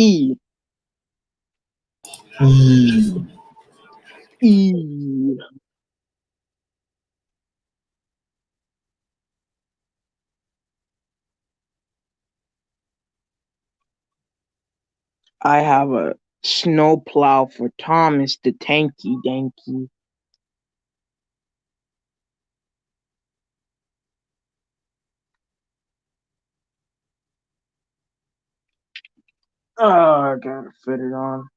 E. E. E. I have a snowplow for Thomas the Tanky Danky. Oh, I gotta fit it on.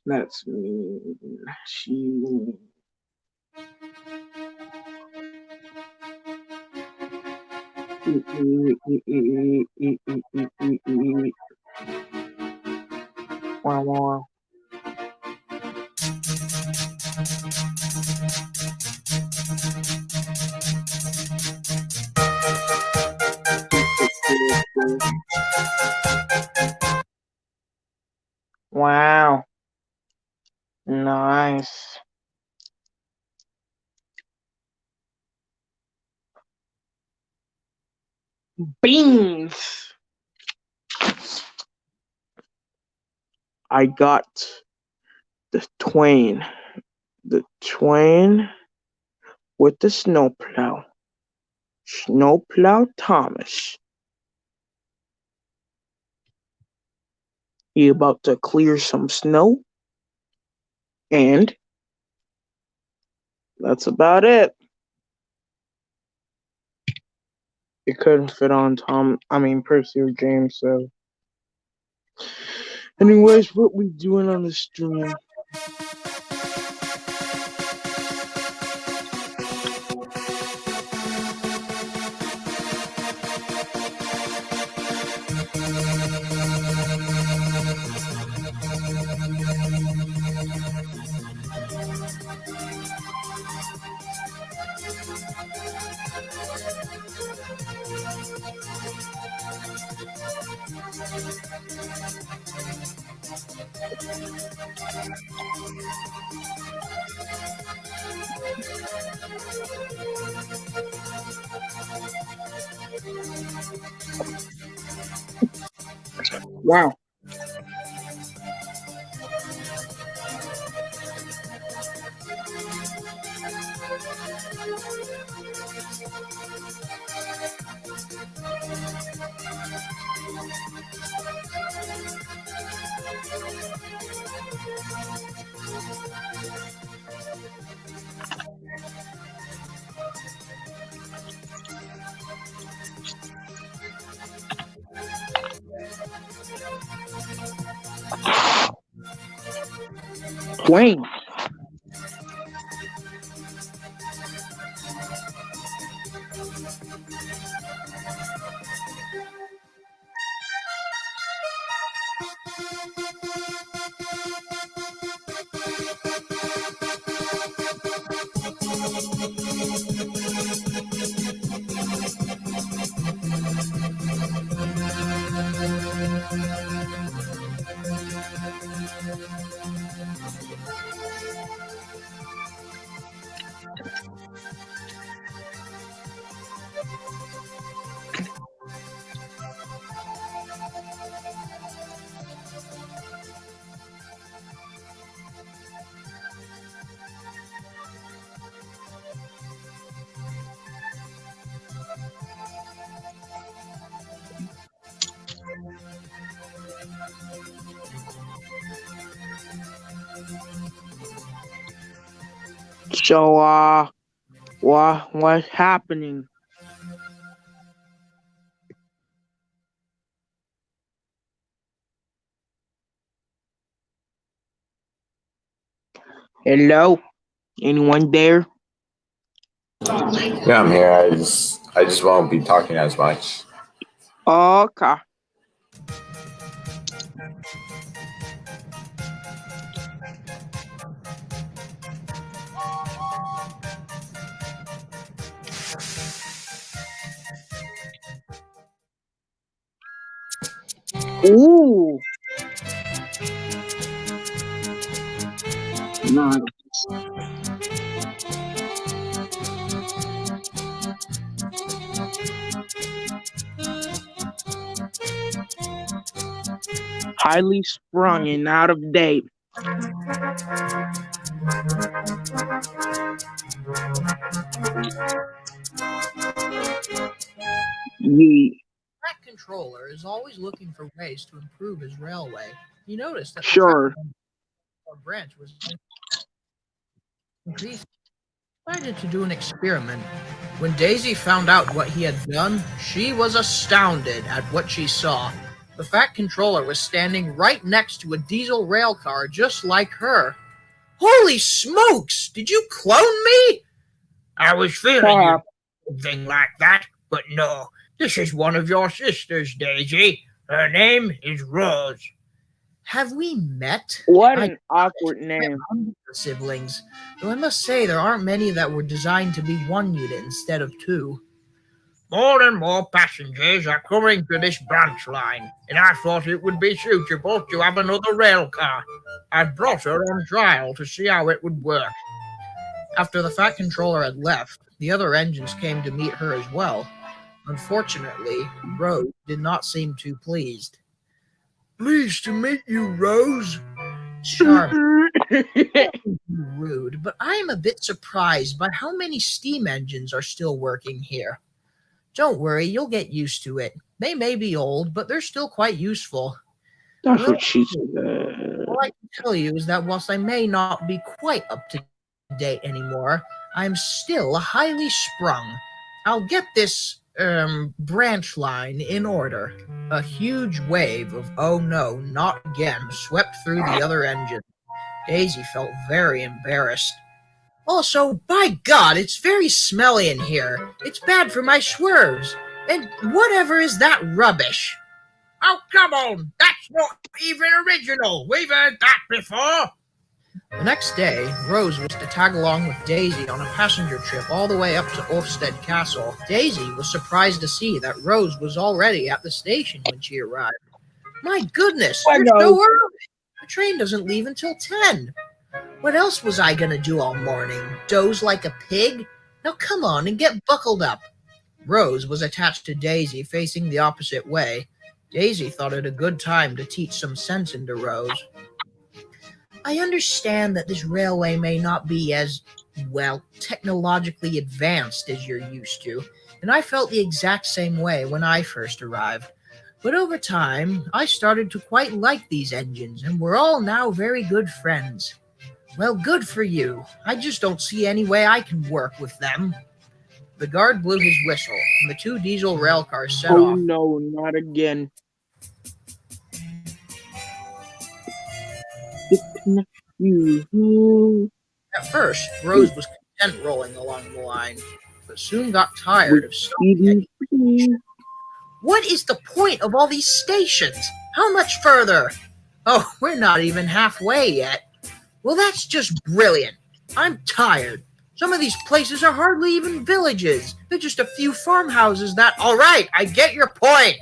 That's me. She. Wow. Wow. Nice. Beans. I got the Twain. The Twain with the snowplow. Snowplow Thomas. He about to clear some snow. And that's about it. It couldn't fit on Percy or James, so. Anyways, what we doing on the stream? Wow. Twain. So, what's happening? Hello? Anyone there? Yeah, I'm here. I just won't be talking as much. Okay. Ooh. not. Highly sprung and out of date. Ye That controller is always looking for ways to improve his railway. He noticed that the sure. branch was increasing. He decided to do an experiment. When Daisy found out what he had done, she was astounded at what she saw. The Fat Controller was standing right next to a diesel rail car just like her. Holy smokes! Did you clone me? I was feeling you thing like that, but no. This is one of your sisters, Daisy. Her name is Rose. Have we met? What an awkward name. Siblings. Though I must say there aren't many that were designed to be one unit instead of two. More and more passengers are coming to this branch line, and I thought it would be suitable to have another rail car. I brought her on trial to see how it would work. After the Fat Controller had left, the other engines came to meet her as well. Unfortunately, Rose did not seem too pleased. Pleased to meet you, Rose. Charming. Rude, but I am a bit surprised by how many steam engines are still working here. Don't worry, you'll get used to it. They may be old, but they're still quite useful. That's what she said. All I can tell you is that whilst I may not be quite up to date anymore, I'm still highly sprung. I'll get this branch line in order. A huge wave of "oh no, not again" swept through the other engine. Daisy felt very embarrassed. Also, by God, it's very smelly in here. It's bad for my swerves. And whatever is that rubbish? Oh, come on! That's not even original! We've heard that before! The next day, Rose was to tag along with Daisy on a passenger trip all the way up to Ulfstead Castle. Daisy was surprised to see that Rose was already at the station when she arrived. My goodness, you're so early! The train doesn't leave until 10. What else was I gonna do all morning? Doze like a pig? Now come on and get buckled up. Rose was attached to Daisy, facing the opposite way. Daisy thought it a good time to teach some sense into Rose. I understand that this railway may not be as, well, technologically advanced as you're used to, and I felt the exact same way when I first arrived. But over time, I started to quite like these engines, and we're all now very good friends. Well, good for you. I just don't see any way I can work with them. The guard blew his whistle, and the two diesel rail cars set off. Oh no, not again. At first, Rose was content rolling along the line, but soon got tired of stopping. What is the point of all these stations? How much further? Oh, we're not even halfway yet. Well, that's just brilliant. I'm tired. Some of these places are hardly even villages. They're just a few farmhouses that... All right, I get your point.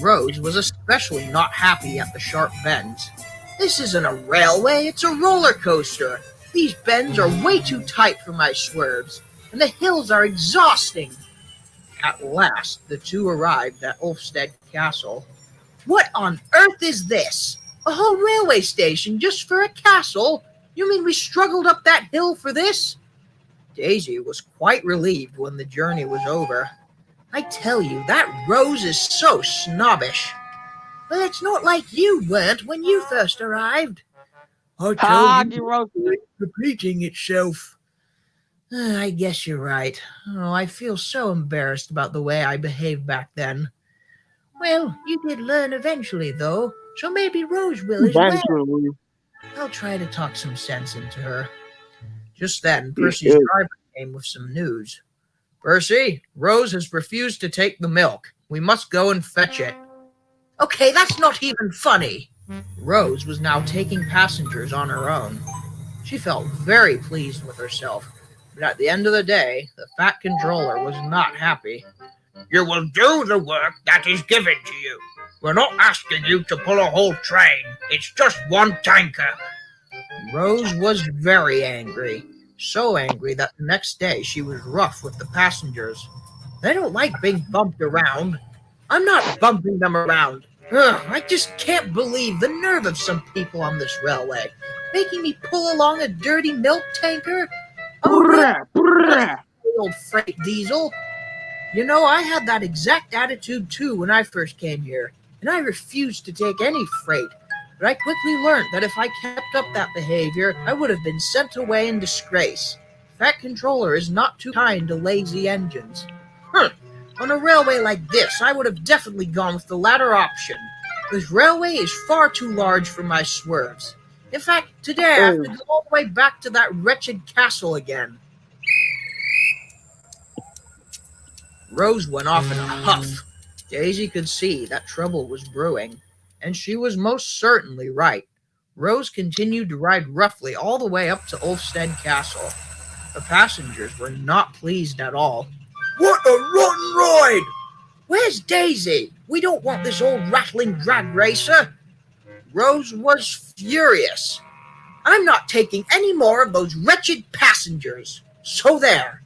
Rose was especially not happy at the sharp bends. This isn't a railway, it's a roller coaster. These bends are way too tight for my swerves, and the hills are exhausting. At last, the two arrived at Ulfstead Castle. What on earth is this? A whole railway station just for a castle? You mean we struggled up that hill for this? Daisy was quite relieved when the journey was over. I tell you, that Rose is so snobbish. Well, it's not like you weren't when you first arrived. I tell you, it's repeating itself. I guess you're right. Oh, I feel so embarrassed about the way I behaved back then. Well, you did learn eventually, though, so maybe Rose will as well. I'll try to talk some sense into her. Just then, Percy's driver came with some news. Percy, Rose has refused to take the milk. We must go and fetch it. Okay, that's not even funny. Rose was now taking passengers on her own. She felt very pleased with herself, but at the end of the day, the Fat Controller was not happy. You will do the work that is given to you. We're not asking you to pull a whole train. It's just one tanker. Rose was very angry, so angry that the next day she was rough with the passengers. They don't like being bumped around. I'm not bumping them around. Ugh, I just can't believe the nerve of some people on this railway, making me pull along a dirty milk tanker. Oh, really? Brrrah, brrrah. Old freight diesel. You know, I had that exact attitude too when I first came here, and I refused to take any freight. But I quickly learned that if I kept up that behavior, I would have been sent away in disgrace. That controller is not too kind to lazy engines. On a railway like this, I would have definitely gone with the latter option. This railway is far too large for my swerves. In fact, today I have to go all the way back to that wretched castle again. Rose went off in a huff. Daisy could see that trouble was brewing, and she was most certainly right. Rose continued to ride roughly all the way up to Ulfstead Castle. The passengers were not pleased at all. What a rotten ride! Where's Daisy? We don't want this old rattling drag racer. Rose was furious. I'm not taking any more of those wretched passengers. So there.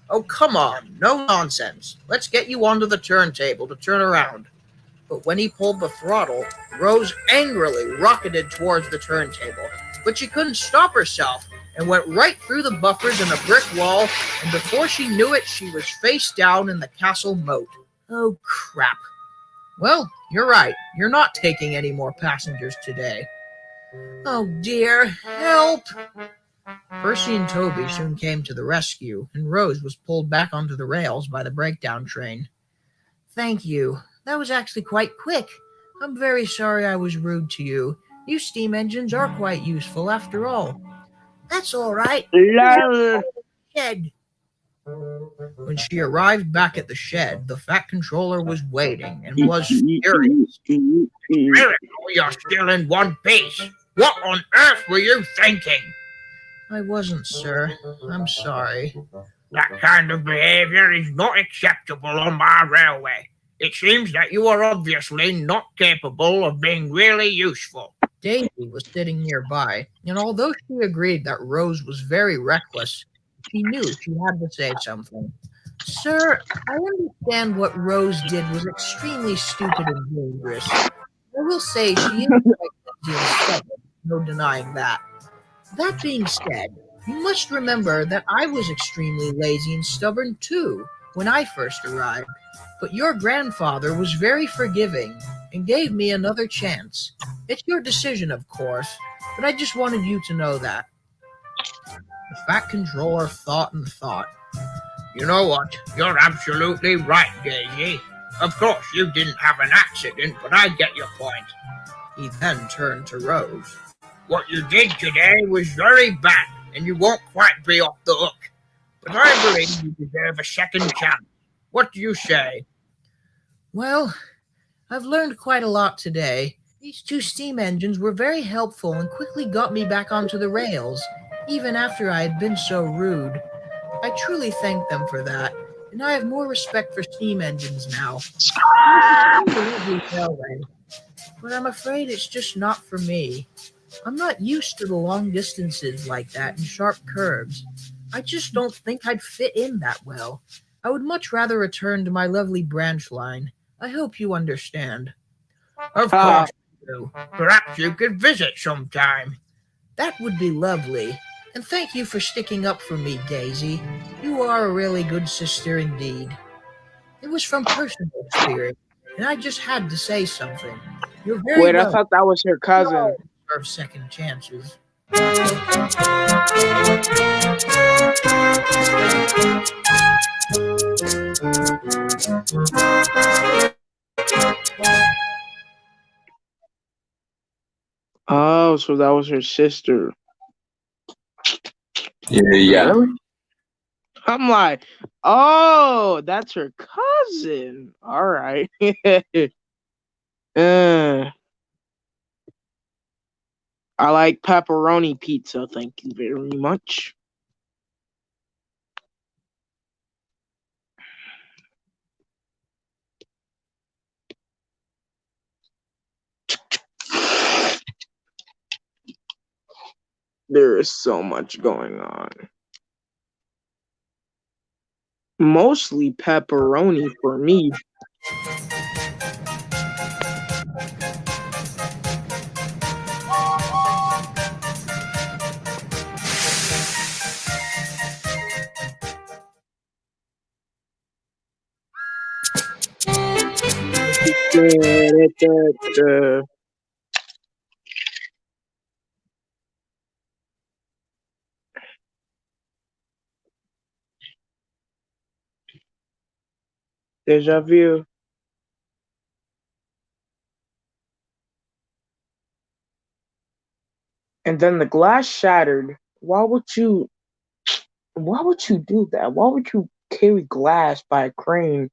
Oh, come on, no nonsense. Let's get you onto the turntable to turn around. But when he pulled the throttle, Rose angrily rocketed towards the turntable. But she couldn't stop herself and went right through the buffers and a brick wall, and before she knew it, she was face down in the castle moat. Oh, crap. Well, you're right. You're not taking any more passengers today. Oh, dear. Help! Percy and Toby soon came to the rescue, and Rose was pulled back onto the rails by the breakdown train. Thank you. That was actually quite quick. I'm very sorry I was rude to you. You steam engines are quite useful after all. That's all right. Lol. Shed. When she arrived back at the shed, the Fat Controller was waiting and was furious. You're still in one piece. What on earth were you thinking? I wasn't, sir. I'm sorry. That kind of behavior is not acceptable on my railway. It seems that you are obviously not capable of being really useful. Daisy was sitting nearby, and although she agreed that Rose was very reckless, she knew she had to say something. Sir, I understand what Rose did was extremely stupid and dangerous. I will say she is quite lazy and stubborn, no denying that. That being said, you must remember that I was extremely lazy and stubborn too when I first arrived. But your grandfather was very forgiving and gave me another chance. It's your decision, of course, but I just wanted you to know that. The Fat Controller thought and thought. You know what? You're absolutely right, Daisy. Of course, you didn't have an accident, but I get your point. He then turned to Rose. What you did today was very bad, and you won't quite be off the hook. But I believe you deserve a second chance. What do you say? Well, I've learned quite a lot today. These two steam engines were very helpful and quickly got me back onto the rails, even after I had been so rude. I truly thank them for that, and I have more respect for steam engines now. But I'm afraid it's just not for me. I'm not used to the long distances like that and sharp curves. I just don't think I'd fit in that well. I would much rather return to my lovely branch line. I hope you understand. Of course you do. Perhaps you could visit sometime. That would be lovely. And thank you for sticking up for me, Daisy. You are a really good sister indeed. It was from personal experience, and I just had to say something. You're very Wait, I welcome. thought that was her cousin. Deserve second chances. Oh, so that was her sister. Yeah. Really? I'm like, oh, that's her cousin. All right. I like pepperoni pizza. Thank you very much. There is so much going on. Mostly pepperoni for me. Deja vu. And then the glass shattered. Why would you do that? Why would you carry glass by a crane?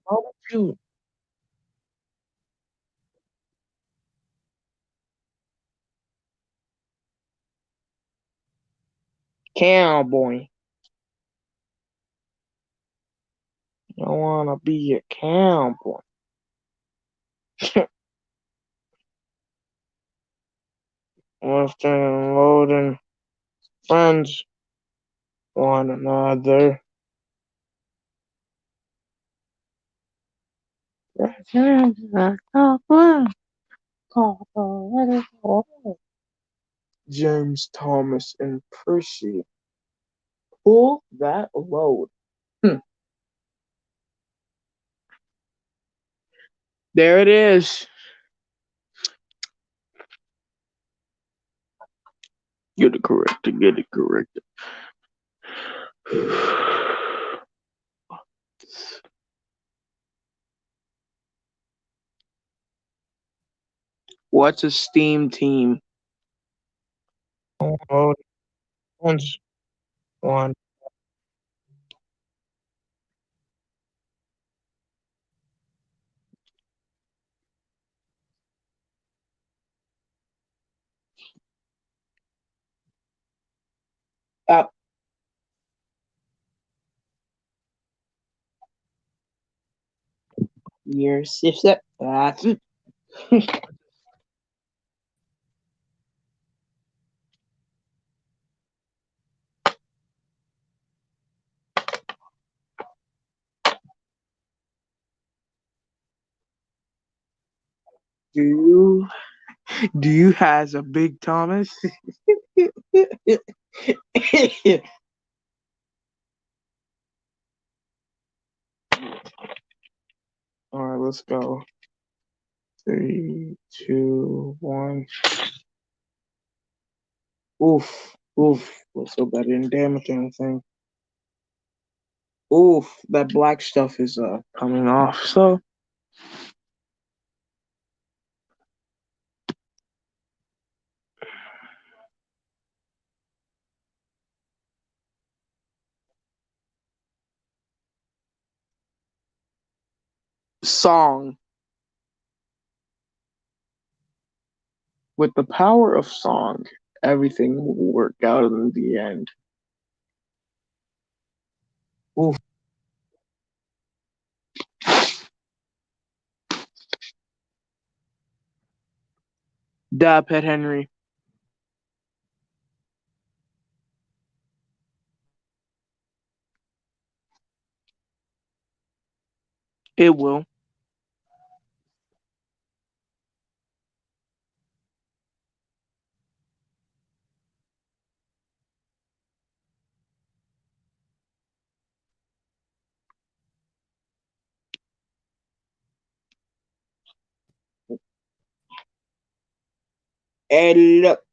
Why would you? Cowboy. I wanna be a cowboy. Lifting and loading friends one another. James Thomas and Percy. Pull that load. There it is. Get it corrected. Get it corrected. What's a steam team? Oh, one. Up. Years. If that. That's it. Do you has a big Thomas? All right, let's go. 3, 2, 1. Oof, oof. Let's hope that didn't damage anything. Oof, that black stuff is coming off. So song. With the power of song, everything will work out in the end. Oof. Da Pet Henry. It will. Hey, look,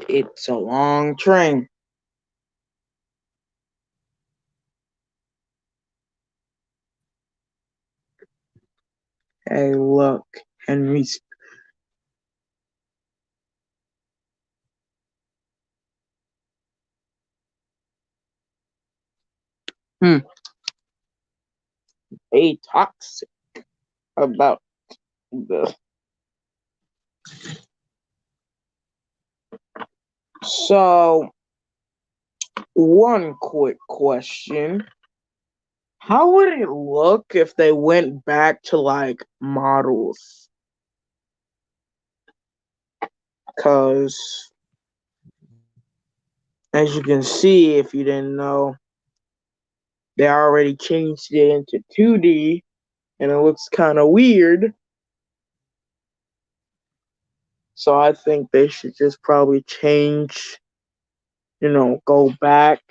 it's a long train. Hey, look, Henry's. Hey, toxic about the. So, one quick question. How would it look if they went back to like models? Because as you can see, if you didn't know, they already changed it into 2D and it looks kind of weird. So I think they should just probably change, go back.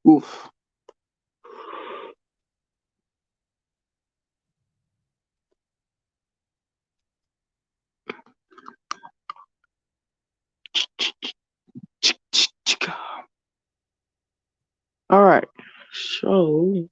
Oof. All right. So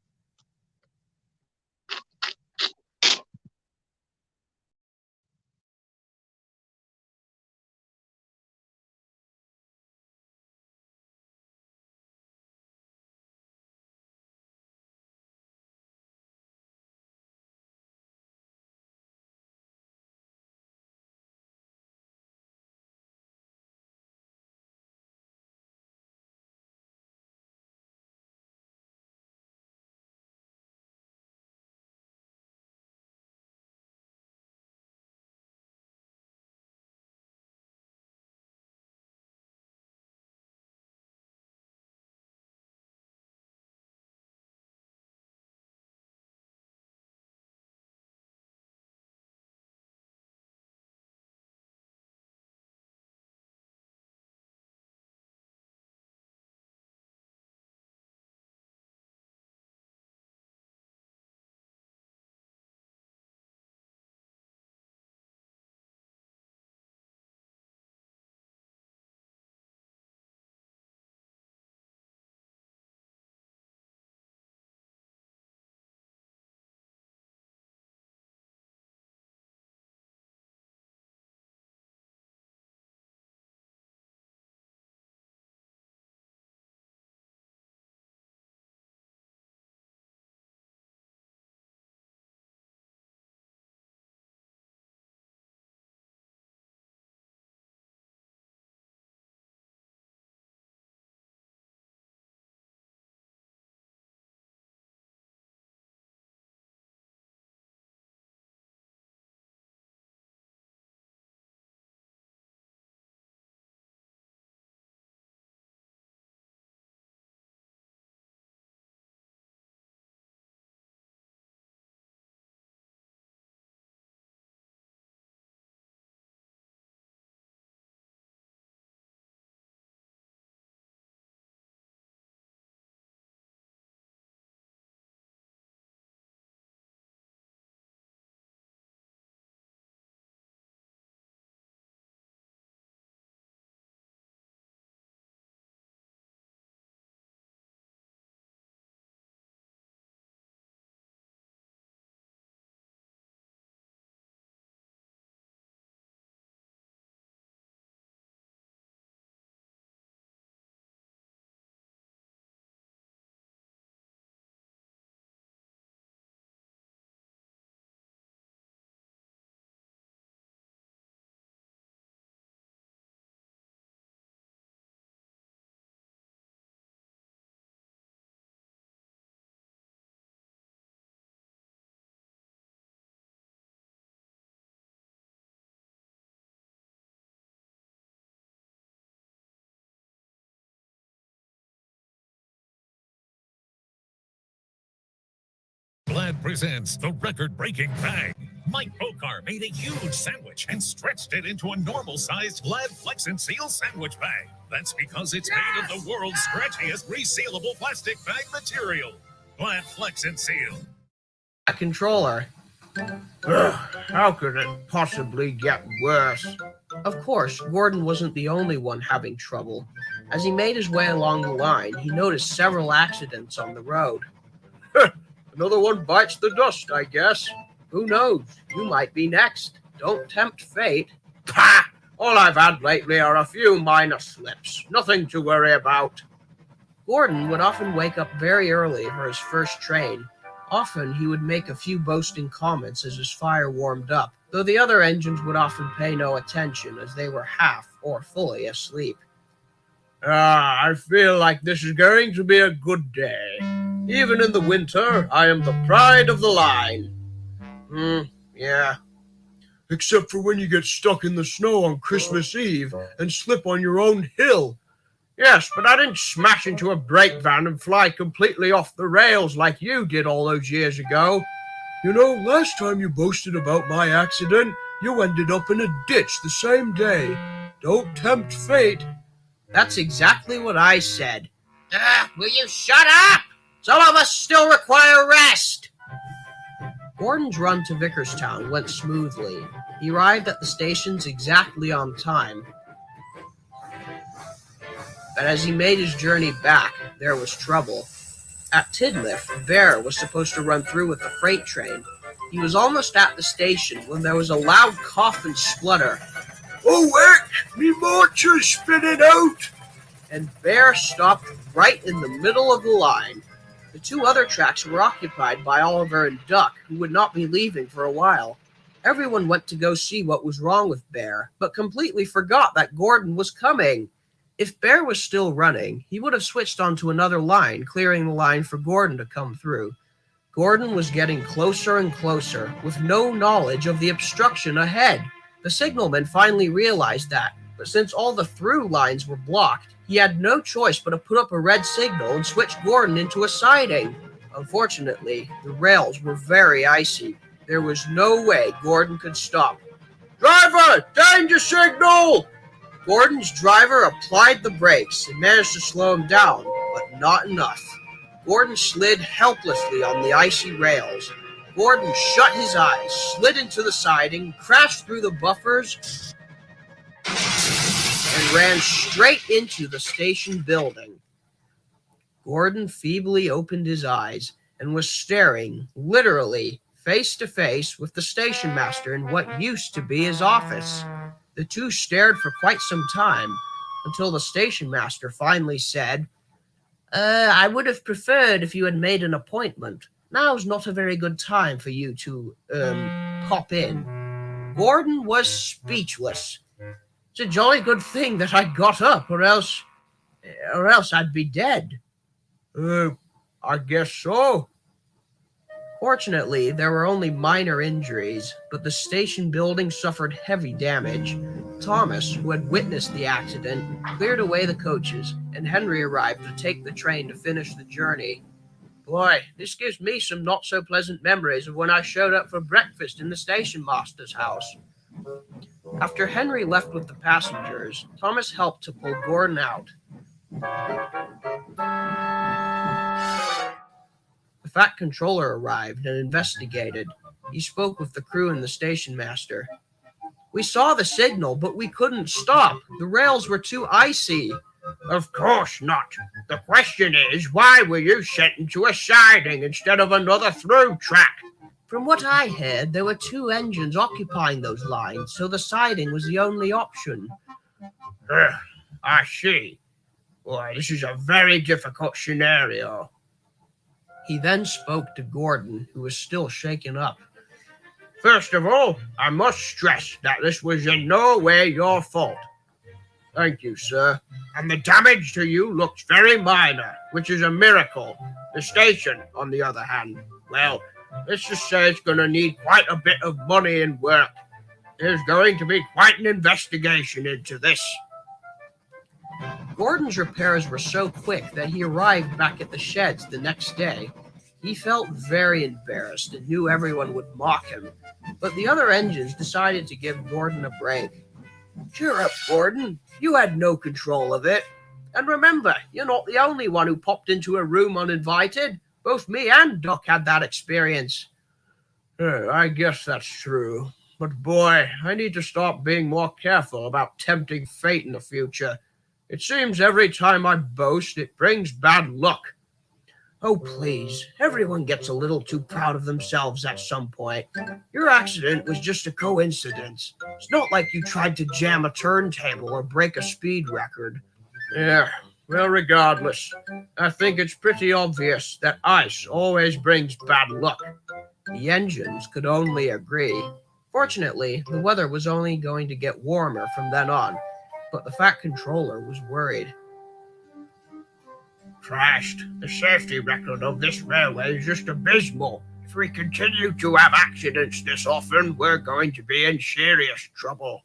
Glad presents the record-breaking bag. Mike Bokar made a huge sandwich and stretched it into a normal-sized Glad Flex and Seal sandwich bag. That's because it's made of the world's stretchiest resealable plastic bag material. Glad Flex and Seal. A controller. How could it possibly get worse? Of course, Gordon wasn't the only one having trouble. As he made his way along the line, he noticed several accidents on the road. Another one bites the dust, I guess. Who knows? You might be next. Don't tempt fate. Pah! All I've had lately are a few minor slips. Nothing to worry about. Gordon would often wake up very early for his first train. Often he would make a few boasting comments as his fire warmed up, though the other engines would often pay no attention as they were half or fully asleep. I feel like this is going to be a good day. Even in the winter, I am the pride of the line. Yeah. Except for when you get stuck in the snow on Christmas Eve and slip on your own hill. Yes, but I didn't smash into a brake van and fly completely off the rails like you did all those years ago. You know, last time you boasted about my accident, you ended up in a ditch the same day. Don't tempt fate. That's exactly what I said. Will you shut up? Some of us still require rest. Gordon's run to Vickerstown went smoothly. He arrived at the stations exactly on time. But as he made his journey back, there was trouble. At Tidmouth, Bear was supposed to run through with the freight train. He was almost at the station when there was a loud cough and splutter. Oh, heck! Me mortar's spitting out! And Bear stopped right in the middle of the line. The two other tracks were occupied by Oliver and Duck, who would not be leaving for a while. Everyone went to go see what was wrong with Bear, but completely forgot that Gordon was coming. If Bear was still running, he would have switched onto another line, clearing the line for Gordon to come through. Gordon was getting closer and closer, with no knowledge of the obstruction ahead. The signalman finally realized that, but since all the through lines were blocked, he had no choice but to put up a red signal and switch Gordon into a siding. Unfortunately, the rails were very icy. There was no way Gordon could stop. Driver, danger signal! Gordon's driver applied the brakes and managed to slow him down, but not enough. Gordon slid helplessly on the icy rails. Gordon shut his eyes, slid into the siding, crashed through the buffers, and ran straight into the station building. Gordon feebly opened his eyes and was staring, literally, face to face with the station master in what used to be his office. The two stared for quite some time, until the station master finally said, I would have preferred if you had made an appointment. Now's not a very good time for you to, pop in. Gordon was speechless. It's a jolly good thing that I got up, or else I'd be dead. I guess so. Fortunately, there were only minor injuries, but the station building suffered heavy damage. Thomas, who had witnessed the accident, cleared away the coaches, and Henry arrived to take the train to finish the journey. Boy, this gives me some not-so-pleasant memories of when I showed up for breakfast in the station master's house. After Henry left with the passengers, Thomas helped to pull Gordon out. The Fat Controller arrived and investigated. He spoke with the crew and the station master. We saw the signal, but we couldn't stop. The rails were too icy. Of course not. The question is, why were you sent into a siding instead of another through track? From what I heard, there were two engines occupying those lines, so the siding was the only option. I see. Boy, this is a very difficult scenario. He then spoke to Gordon, who was still shaken up. First of all, I must stress that this was in no way your fault. Thank you, sir. And the damage to you looks very minor, which is a miracle. The station, on the other hand, well, let's just say it's going to need quite a bit of money and work. There's going to be quite an investigation into this. Gordon's repairs were so quick that he arrived back at the sheds the next day. He felt very embarrassed and knew everyone would mock him, but the other engines decided to give Gordon a break. Cheer up, Gordon. You had no control of it. And remember, you're not the only one who popped into a room uninvited. Both me and Duck had that experience. I guess that's true. But boy, I need to start being more careful about tempting fate in the future. It seems every time I boast, it brings bad luck. Oh, please. Everyone gets a little too proud of themselves at some point. Your accident was just a coincidence. It's not like you tried to jam a turntable or break a speed record. Yeah, Well, regardless, I think it's pretty obvious that ice always brings bad luck. The engines could only agree. Fortunately, the weather was only going to get warmer from then on, but the Fat Controller was worried. Christ, the safety record of this railway is just abysmal. If we continue to have accidents this often, we're going to be in serious trouble.